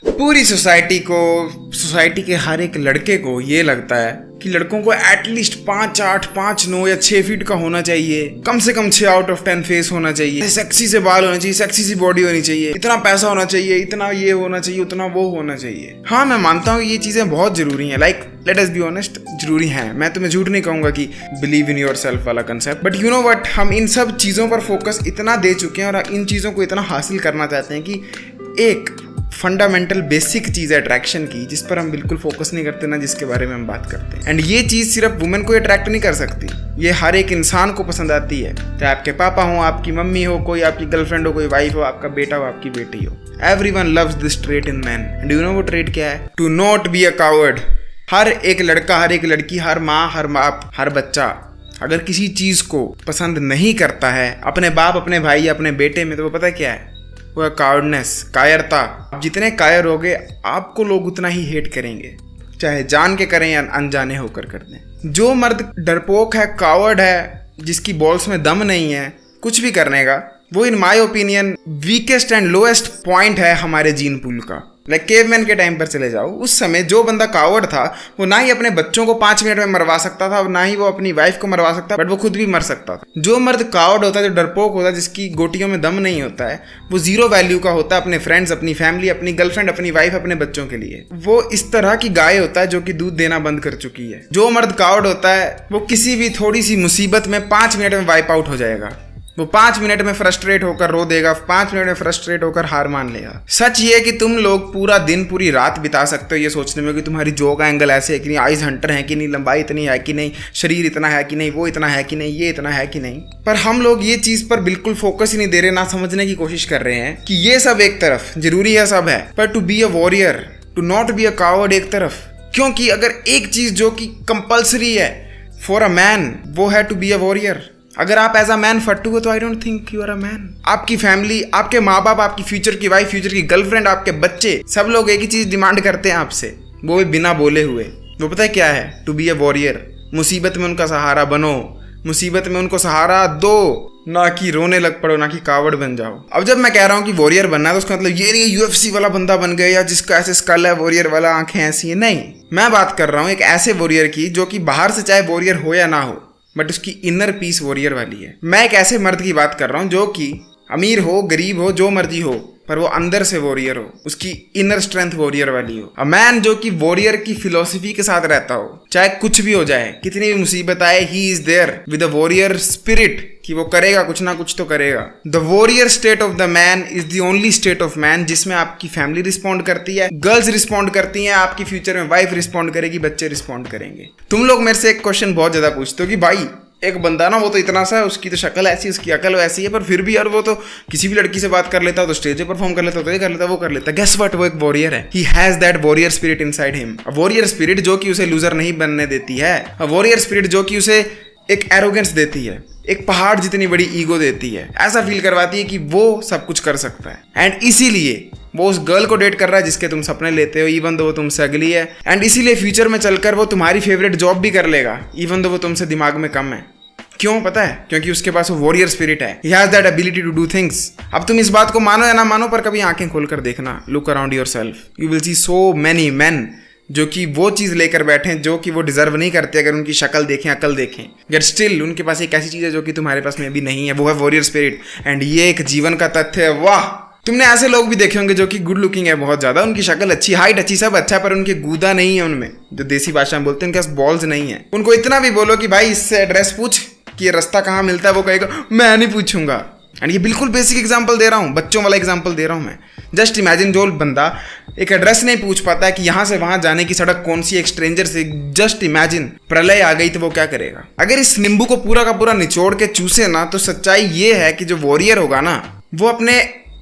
पूरी सोसाइटी के हर एक लड़के को ये लगता है कि लड़कों को एटलीस्ट 5'8", 5'9" या 6 फीट का होना चाहिए, कम से कम 6 आउट ऑफ 10 फेस होना चाहिए, सेक्सी से बाल होना चाहिए, सेक्सी सी बॉडी होनी चाहिए, इतना पैसा होना चाहिए, इतना ये होना चाहिए, उतना वो होना चाहिए। हाँ, मैं मानता हूँ ये चीजें बहुत जरूरी हैं, like let us be honest, जरूरी हैं। मैं तुम्हें झूठ नहीं कहूंगा कि बिलीव इन योर सेल्फ वाला concept, but you know what, हम इन सब चीजों पर फोकस इतना दे चुके हैं और इन चीजों को इतना हासिल करना चाहते हैं कि एक फंडामेंटल बेसिक चीज़ है अट्रैक्शन की, जिस पर हम बिल्कुल फोकस नहीं करते ना, जिसके बारे में हम बात करते हैं। एंड ये चीज़ सिर्फ वुमेन को अट्रैक्ट नहीं कर सकती, ये हर एक इंसान को पसंद आती है, चाहे आपके पापा हो, आपकी मम्मी हो, कोई आपकी गर्लफ्रेंड हो, कोई वाइफ हो, आपका बेटा हो, आपकी बेटी हो। Everyone loves this trait in man. And you know वो ट्रेट क्या है? To not be a coward. हर एक लड़का, हर एक लड़की, हर माँ, हर बाप, हर बच्चा अगर किसी चीज़ को पसंद नहीं करता है अपने बाप, अपने भाई या अपने बेटे में, तो वो पता क्या है? वो है कायरनेस, कायरता। आप जितने कायर होगे आपको लोग उतना ही हेट करेंगे, चाहे जान के करें या अनजाने होकर कर दें। जो मर्द डरपोक है, कावर्ड है, जिसकी बॉल्स में दम नहीं है कुछ भी करने का, वो in my opinion weakest and lowest point है हमारे जीन पूल का। लाइक केवमैन के टाइम पर चले जाओ, उस समय जो बंदा कावर्ड था वो ना ही अपने बच्चों को 5 मिनट में मरवा सकता था, ना ही वो अपनी वाइफ को मरवा सकता, बट वो खुद भी मर सकता था। जो मर्द कावर्ड होता है, जो डरपोक होता है, जिसकी गोटियों में दम नहीं होता है, वो 0 वैल्यू का होता है अपने फ्रेंड्स, अपनी फैमिली, अपनी गर्लफ्रेंड, अपनी वाइफ, अपने बच्चों के लिए। वो इस तरह की गाय होता है जो कि दूध देना बंद कर चुकी है। जो मर्द कावर्ड होता है वो किसी भी थोड़ी सी मुसीबत में 5 मिनट में वाइप आउट हो जाएगा। वो 5 मिनट में फ्रस्ट्रेट होकर रो देगा, 5 मिनट में फ्रस्ट्रेट होकर हार मान लेगा। सच ये है कि तुम लोग पूरा दिन, पूरी रात बिता सकते हो ये सोचने में कि तुम्हारी जो का एंगल ऐसे है कि नहीं, आइज हंटर है कि नहीं, लंबाई इतनी है कि नहीं, शरीर इतना है कि नहीं, वो इतना है कि नहीं, ये इतना है कि नहीं, पर हम लोग ये चीज़ पर बिल्कुल फोकस ही नहीं दे रहे, ना समझने की कोशिश कर रहे हैं कि ये सब एक तरफ जरूरी है, सब है, पर to be a warrior, to not be a coward एक तरफ। क्योंकि अगर एक चीज़ जो कि कंपल्सरी है फॉर अ मैन, वो है टू बी अ वॉरियर। अगर आप एज अ मैन फट्टू हो तो I don't think you are a man. आपकी फैमिली, आपके माँ बाप, आपकी फ्यूचर की वाइफ, फ्यूचर की गर्लफ्रेंड, आपके बच्चे, सब लोग एक ही चीज़ डिमांड करते हैं आपसे, वो भी बिना बोले हुए। वो पता है क्या है? To be a warrior. मुसीबत में उनका सहारा बनो, मुसीबत में उनको सहारा दो, ना कि रोने लग पड़ो, ना कि कावड़ बन जाओ। अब जब मैं कह रहा हूँ कि वॉरियर बनना है तो उसका मतलब ये नहीं UFC वाला बंदा बन गया या जिसका ऐसे स्कल है, वॉरियर वाला, आंखें ऐसी है, नहीं। मैं बात कर रहा हूँ एक ऐसे वॉरियर की जो कि बाहर से चाहे वॉरियर हो या ना हो, बट उसकी इनर पीस वॉरियर वाली है। मैं एक ऐसे मर्द की बात कर रहा हूँ जो कि अमीर हो, गरीब हो, जो मर्जी हो, पर वो अंदर से वॉरियर हो, उसकी इनर स्ट्रेंथ वॉरियर वाली हो। अ मैन जो कि वॉरियर की फिलोसफी के साथ रहता हो, चाहे कुछ भी हो जाए, कितनी भी मुसीबत आए, he is there with a warrior spirit, कि वो करेगा कुछ ना कुछ तो करेगा। The warrior state of the man is the only state of man जिसमें आपकी फैमिली रिस्पॉन्ड करती है, गर्ल्स रिस्पॉन्ड करती हैं, आपकी फ्यूचर में वाइफ रिस्पॉन्ड करेगी, बच्चे रिस्पॉन्ड करेंगे। तुम लोग मेरे से एक क्वेश्चन बहुत ज्यादा पूछते हो कि भाई एक बंदा ना, वो तो इतना सा है, उसकी तो शक्ल ऐसी, उसकी अकल वैसी है, पर फिर भी यार वो तो किसी भी लड़की से बात कर लेता, तो स्टेज पे परफॉर्म कर लेता, तो ये कर लेता, वो कर लेता। Guess what? वो एक वॉरियर है। He has that warrior spirit inside him. A warrior spirit जो कि उसे लूजर नहीं बनने देती है, अ वॉरियर स्पिरिट जो कि उसे एक एरोगेंस देती है, एक पहाड़ जितनी बड़ी ईगो देती है, ऐसा फील करवाती है कि वो सब कुछ कर सकता है। एंड इसीलिए वो उस गर्ल को डेट कर रहा है जिसके तुम सपने लेते हो, इवन दो वो तुमसे अगली है। एंड इसीलिए फ्यूचर में चलकर वो तुम्हारी फेवरेट जॉब भी कर लेगा, इवन दो वो तुमसे दिमाग में कम है। क्यों पता है? क्योंकि उसके पास वो वॉरियर स्पिरिट है। He has that ability to do things। अब तुम इस बात को मानो या ना मानो, पर कभी आंखें खोलकर देखना, look around yourself, you will see so many main जो कि वो चीज़ लेकर बैठे हैं जो कि वो डिजर्व नहीं करते अगर उनकी शक्ल देखें, अकल देखें, बट स्टिल उनके पास एक ऐसी चीज़ है जो कि तुम्हारे पास में भी नहीं है, वो है वॉरियर स्पिरिट। एंड ये एक जीवन का तथ्य है। वाह, तुमने ऐसे लोग भी देखे होंगे जो कि गुड लुकिंग है बहुत ज़्यादा, उनकी शक्ल अच्छी, हाइट अच्छी, सब अच्छा, पर उनके गूदा नहीं है उनमें, जो देसी भाषा में बोलते हैं, उनके पास बॉल्स नहीं है। उनको इतना भी बोलो कि भाई इससे एड्रेस पूछ कि ये रास्ता कहाँ मिलता है, वो कहेगा मैं नहीं पूछूंगा। एंड ये बिल्कुल बेसिक एग्जांपल दे रहा हूँ, बच्चों वाला एग्जांपल दे रहा हूँ मैं। जस्ट इमेजिन, जो बंदा एक एड्रेस नहीं पूछ पाता है कि यहाँ से वहाँ जाने की सड़क कौन सी, एक स्ट्रेंजर से, जस्ट इमेजिन प्रलय आ गई तो वो क्या करेगा? अगर इस नींबू को पूरा का पूरा निचोड़ के चूसे ना, तो सच्चाई ये है कि जो वॉरियर होगा ना, वो अपने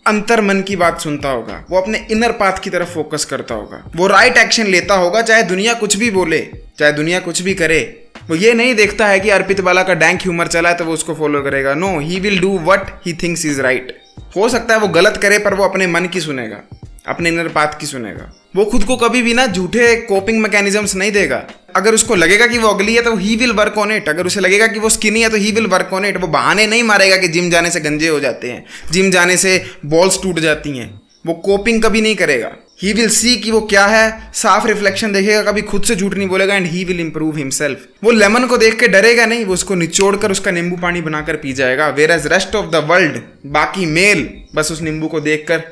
अंतर मन की बात सुनता होगा, वो अपने इनर पाथ की तरफ फोकस करता होगा, वो राइट एक्शन लेता होगा, चाहे दुनिया कुछ भी बोले, चाहे दुनिया कुछ भी करे। वो ये नहीं देखता है कि अर्पित वाला का डैंक ह्यूमर चला है तो वो उसको फॉलो करेगा। No, he will do what he thinks is right. हो सकता है वो गलत करे, पर वो अपने मन की सुनेगा, अपने इनर पाथ की सुनेगा। वो खुद को कभी भी ना झूठे कोपिंग मैकेनिज्म्स नहीं देगा। अगर उसको लगेगा कि वो अगली है तो he will work on it. अगर उसे लगेगा कि वो स्किनी है तो he will work on it. वो बहाने नहीं मारेगा कि जिम जाने से गंजे हो जाते हैं, जिम जाने से बॉल्स टूट जाती हैं। वो कोपिंग कभी नहीं करेगा। ही विल सी कि वो क्या है, साफ रिफ्लेक्शन देखेगा, कभी खुद से झूठ नहीं बोलेगा, and he will improve himself. वो लेमन को देख के डरेगा नहीं, वो उसको निचोड़ कर उसका नींबू पानी बनाकर पी जाएगा। Whereas rest of the world, बाकी मेल बस उस नींबू को देखकर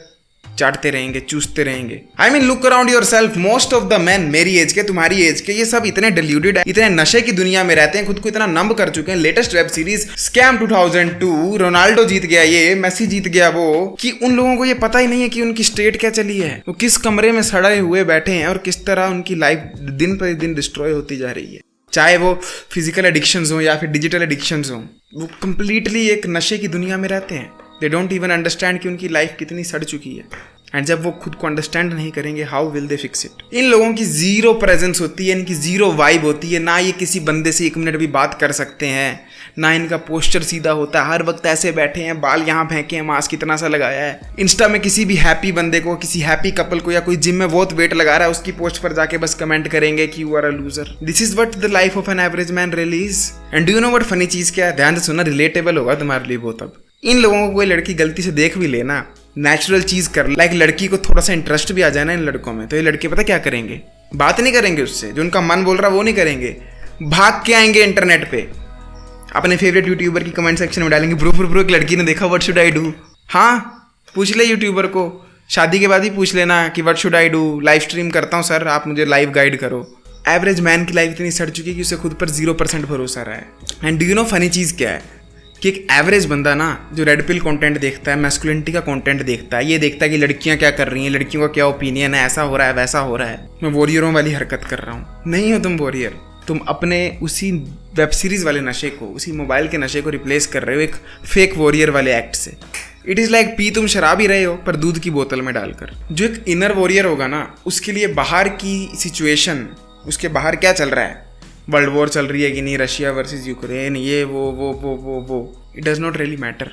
चाटते रहेंगे, चूसते रहेंगे। I mean look around yourself, most of the man मेरी एज के, तुम्हारी एज के, ये सब इतने डिल्यूटेड है, इतने नशे की दुनिया में रहते हैं, खुद को इतना नंब कर चुके हैं। Latest web series scam 2002, Ronaldo जीत गया ये, मेसी जीत गया वो, कि उन लोगों को ये पता ही नहीं है कि उनकी स्टेट क्या चली है, वो किस कमरे में सड़े हुए बैठे हैं और किस तरह उनकी लाइफ दिन पर दिन डिस्ट्रॉय होती जा रही है। चाहे वो फिजिकल एडिक्शंस हो या फिर डिजिटल एडिक्शंस हो, वो कंप्लीटली एक नशे की दुनिया में रहते हैं। दे डोंट इवन अंडरस्टैंड कि उनकी लाइफ कितनी सड़ चुकी है। एंड जब वो खुद को अंडरस्टैंड नहीं करेंगे, how will they fix it. इन लोगों की जीरो प्रेजेंस होती है, इनकी जीरो वाइब होती है, ना ये किसी बंदे से 1 मिनट भी बात कर सकते हैं, ना इनका पोस्चर सीधा होता है, हर वक्त ऐसे बैठे हैं, बाल यहाँ फेंके हैं, मास्क इतना सा लगाया है। इंस्टा में किसी भी हैप्पी बंदे को, किसी हैप्पी कपल को, या कोई जिम में बहुत वेट लगा रहा है, उसकी पोस्ट पर जाके बस कमेंट करेंगे कि you are a loser. This is what the life of an average man really is. And do you know what funny चीज क्या है? ध्यान से सुनना, रिलेटेबल होगा तुम्हारे लिए बहुत। अब इन लोगों को कोई लड़की गलती से देख भी लेना, नेचुरल चीज कर, लाइक लड़की को थोड़ा सा इंटरेस्ट भी आ जाए ना इन लड़कों में, तो ये लड़के पता क्या करेंगे? बात नहीं करेंगे उससे, जो उनका मन बोल रहा है वो नहीं करेंगे, भाग के आएंगे इंटरनेट पे, अपने फेवरेट यूट्यूबर की कमेंट सेक्शन में डालेंगे, ब्रो ब्रो ब्रो एक लड़की ने देखा, व्हाट शुड आई डू। हाँ, पूछ ले यूट्यूबर को, शादी के बाद ही पूछ लेना कि what should I do, live stream करता हूँ सर, आप मुझे लाइव गाइड करो। एवरेज मैन की लाइफ इतनी सड़ चुकी है कि उसे खुद पर 0% भरोसा रहा है। And do you know funny चीज़ क्या है कि एक एवरेज बंदा ना, जो रेड पिल कंटेंट देखता है, मैस्कुलिनिटी का कंटेंट देखता है, ये देखता है कि लड़कियां क्या कर रही हैं, लड़कियों का क्या ओपिनियन है, ऐसा हो रहा है, वैसा हो रहा है। मैं वॉरियरों वाली हरकत कर रहा हूँ, नहीं हो तुम वॉरियर। तुम अपने उसी वेब सीरीज वाले नशे को, उसी मोबाइल के नशे को रिप्लेस कर रहे हो एक फेक वॉरियर वाले एक्ट से। इट इज़ लाइक पी तुम शराब ही रहे हो पर दूध की बोतल में डालकर। जो एक इनर वॉरियर होगा ना, उसके लिए बाहर की सिचुएशन, उसके बाहर क्या चल रहा है, वर्ल्ड वॉर चल रही है कि नहीं, रशिया वर्सेस यूक्रेन, ये वो it does not really matter.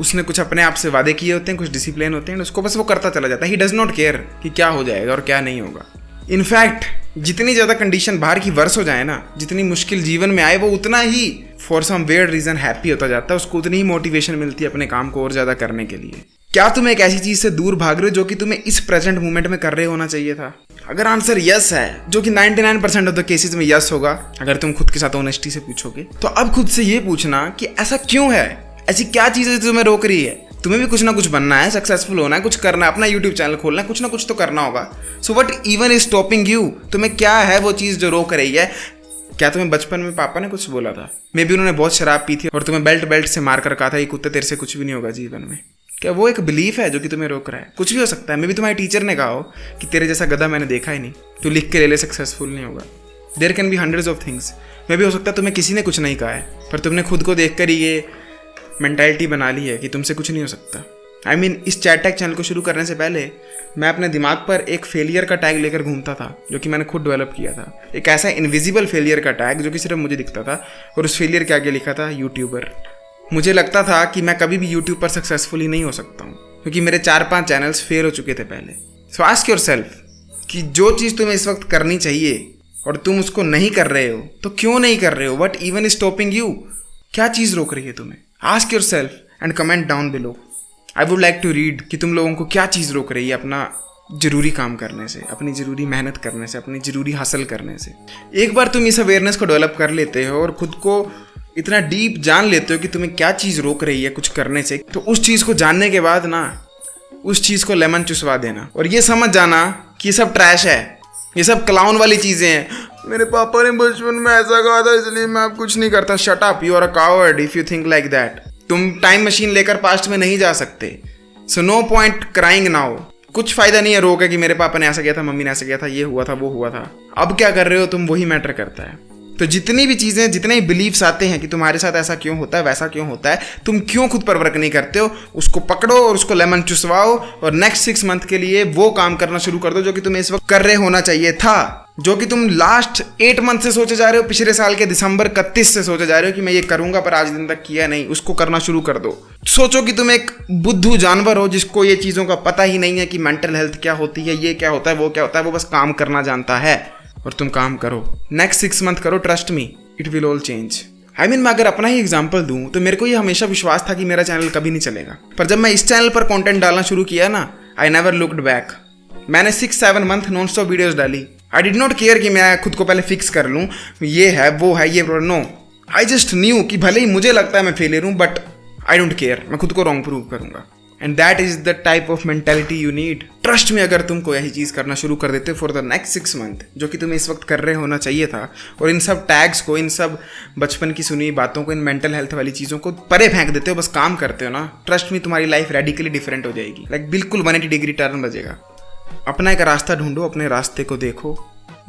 उसने कुछ अपने आप से वादे किए होते हैं, कुछ डिसिप्लिन होते हैं, उसको बस वो करता चला जाता है। ही डज नॉट केयर कि क्या हो जाएगा और क्या नहीं होगा। इनफैक्ट जितनी ज़्यादा कंडीशन बाहर की वर्स हो जाए ना, जितनी मुश्किल जीवन में आए, वो उतना ही for some weird reason happy होता जाता है, उसको उतनी ही मोटिवेशन मिलती है अपने काम को और ज़्यादा करने के लिए। क्या तुम एक ऐसी चीज़ से दूर भाग रहे हो जो कि तुम्हें इस प्रेजेंट मोमेंट में कर रहे होना चाहिए था? अगर आंसर यस है, जो कि 99% ऑफ द केसेस में यस होगा अगर तुम खुद के साथ ऑनेस्टी से पूछोगे, तो अब खुद से ये पूछना कि ऐसा क्यों है, ऐसी क्या चीज़ है जो तुम्हें रोक रही है। तुम्हें भी कुछ ना कुछ बनना है, सक्सेसफुल होना है, कुछ करना है, अपना यूट्यूब चैनल खोलना है, कुछ ना कुछ तो करना होगा। So what even is stopping you? तुम्हें क्या है वो चीज़ जो रोक रही है? क्या तुम्हें बचपन में पापा ने कुछ बोला था? मे बी उन्होंने बहुत शराब पी थी और तुम्हें बेल्ट से मार कर कहा था, ये कुत्ते तेरे से कुछ भी नहीं होगा जीवन में। क्या वो एक बिलीफ है जो कि तुम्हें रोक रहा है? कुछ भी हो सकता है। मे बी तुम्हारे टीचर ने कहा हो कि तेरे जैसा गधा मैंने देखा ही नहीं, तू लिख के ले ले, सक्सेसफुल नहीं होगा। There can be hundreds of things. Maybe हो सकता है तुम्हें किसी ने कुछ नहीं कहा है, पर तुमने खुद को देख कर ही ये मेंटालिटी बना ली है कि तुमसे कुछ नहीं हो सकता। आई मीन इस चैट टैग चैनल को शुरू करने से पहले मैं अपने दिमाग पर एक फेलियर का टैग लेकर घूमता था, जो कि मैंने खुद डेवलप किया था। एक ऐसा इनविजिबल फेलियर का टैग जो कि सिर्फ मुझे दिखता था, और उस फेलियर के आगे लिखा था यूट्यूबर। मुझे लगता था कि मैं कभी भी यूट्यूब पर सक्सेसफुली नहीं हो सकता हूँ, क्योंकि मेरे 4-5 चैनल्स फेल हो चुके थे पहले। सो आस्क योरसेल्फ कि जो चीज़ तुम्हें इस वक्त करनी चाहिए और तुम उसको नहीं कर रहे हो, तो क्यों नहीं कर रहे हो? What even is stopping you? क्या चीज़ रोक रही है तुम्हें? Ask yourself and comment down below. I would like to read कि तुम लोगों को क्या चीज़ रोक रही है अपना जरूरी काम करने से, अपनी जरूरी मेहनत करने से, अपनी जरूरी हासिल करने से। एक बार तुम इस अवेयरनेस को डेवलप कर लेते हो और खुद को इतना डीप जान लेते हो कि तुम्हें क्या चीज़ रोक रही है कुछ करने से, तो उस चीज़ को जानने के बाद ना उस चीज़ को लेमन चुसवा देना और ये समझ जाना कि ये सब ट्रैश है, ये सब क्लाउन वाली चीज़ें हैं। मेरे पापा ने बचपन में ऐसा कहा था इसलिए मैं अब कुछ नहीं करता। Shut up, you are a coward if you think like that. तुम टाइम मशीन लेकर पास्ट में नहीं जा सकते। So no point crying now. कुछ फायदा नहीं है रो के कि मेरे पापा ने ऐसा किया था, मम्मी ने ऐसा किया था, ये हुआ था, वो हुआ था। अब क्या कर रहे हो तुम, वही मैटर करता है। तो जितनी भी चीज़ें, जितने भी बिलीफ्स आते हैं कि तुम्हारे साथ ऐसा क्यों होता है, वैसा क्यों होता है, तुम क्यों खुद पर वर्क नहीं करते हो, उसको पकड़ो और उसको लेमन चुसवाओ और नेक्स्ट 6 मंथ के लिए वो काम करना शुरू कर दो जो कि तुम्हें इस वक्त कर रहे होना चाहिए था, जो कि तुम लास्ट 8 मंथ से सोचे जा रहे हो, पिछले साल के दिसंबर 31 से सोचे जा रहे हो कि मैं ये करूंगा, पर आज दिन तक किया नहीं। उसको करना शुरू कर दो। सोचो कि तुम एक बुद्धू जानवर हो जिसको ये चीज़ों का पता ही नहीं है कि मेंटल हेल्थ क्या होती है, ये क्या होता है, वो क्या होता है। वो बस काम करना जानता है और तुम काम करो। नेक्स्ट 6 मंथ करो, trust me, it will all change. I mean मैं अगर अपना ही एग्जाम्पल दूं तो मेरे को ये हमेशा विश्वास था कि मेरा चैनल कभी नहीं चलेगा, पर जब मैं इस चैनल पर कंटेंट डालना शुरू किया ना, आई नेवर लुक्ड बैक। मैंने 6-7 मंथ नॉन स्टॉप वीडियोस डाली। आई डिड नॉट केयर कि मैं खुद को पहले फिक्स कर लूँ, ये है वो है ये नो, आई जस्ट न्यू कि भले ही मुझे लगता है मैं फेलियर हूँ बट आई डोंट केयर, मैं खुद को रॉन्ग प्रूव करूंगा। And that is the type of mentality you need. Trust में अगर तुम कोई ऐसी चीज करना शुरू कर देते फॉर द नेक्स्ट 6 मंथ, जो कि तुम्हें इस वक्त कर रहे होना चाहिए था, और इन सब टैग्स को, इन सब बचपन की सुनी बातों को, इन मेंटल हेल्थ वाली चीजों को परे फेंक देते हो, बस काम करते हो ना, ट्रस्ट में तुम्हारी लाइफ रेडिकली डिफरेंट हो जाएगी। लाइक बिल्कुल 180 डिग्री टर्न बजेगा। अपना एक रास्ता ढूंढो, अपने रास्ते को देखो,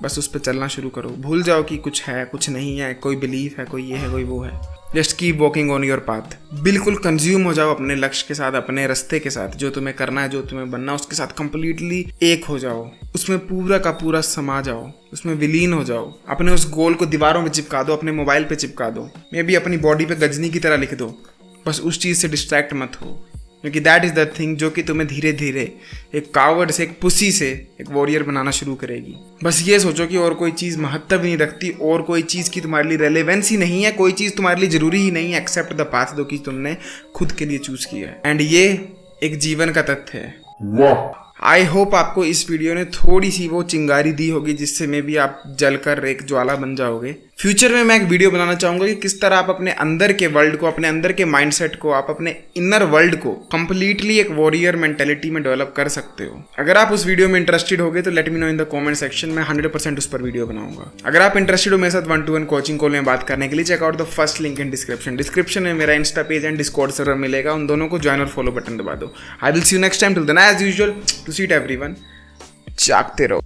बस उस पर चलना शुरू करो। भूल जाओ कि कुछ है कुछ नहीं है, कोई बिलीफ है, कोई ये है, कोई वो है। Just keep walking on your path. बिल्कुल कंज्यूम हो जाओ अपने लक्ष्य के साथ, अपने रास्ते के साथ, जो तुम्हें करना है, जो तुम्हें बनना है, उसके साथ कंप्लीटली एक हो जाओ, उसमें पूरा का पूरा समा जाओ, उसमें विलीन हो जाओ। अपने उस गोल को दीवारों में चिपका दो, अपने मोबाइल पे चिपका दो, मे बी अपनी बॉडी पे गजनी की तरह लिख दो। बस उस चीज़ से डिस्ट्रैक्ट मत हो, क्योंकि दैट इज़ द थिंग जो कि तुम्हें धीरे धीरे एक कावर्ड से, एक पुसी से एक वॉरियर बनाना शुरू करेगी। बस ये सोचो कि और कोई चीज़ महत्व नहीं रखती, और कोई चीज़ की तुम्हारे लिए रेलेवेंस ही नहीं है, कोई चीज़ तुम्हारे लिए ज़रूरी ही नहीं है एक्सेप्ट द पाथ जो कि तुमने खुद के लिए चूज़ किया है। एंड ये एक जीवन का तथ्य है। वाह। आई होप आपको इस वीडियो ने थोड़ी सी वो चिंगारी दी होगी जिससे में भी आप जलकर एक ज्वाला बन जाओगे। फ्यूचर में मैं एक वीडियो बनाना चाहूंगा कि किस तरह आप अपने अंदर के वर्ल्ड को, अपने अंदर के माइंडसेट को, आप अपने इनर वर्ल्ड को कंप्लीटली एक वॉरियर मेंटेलिटी में डेवलप कर सकते हो। अगर आप उस वीडियो में इंटरेस्टेड होगे तो let me know in the comment section में, 100% उस पर वीडियो बनाऊंगा। अगर आप इंटरेस्टेड हो मेरे साथ 1-to-1 कोचिंग कॉल में बात करने के लिए, check out the first link in description में मेरा insta page and discord server मिलेगा, उन दोनों को ज्वाइन और फॉलो बटन दबा दो। I will see you next time, till then as usual, to seat everyone, जागते रहो।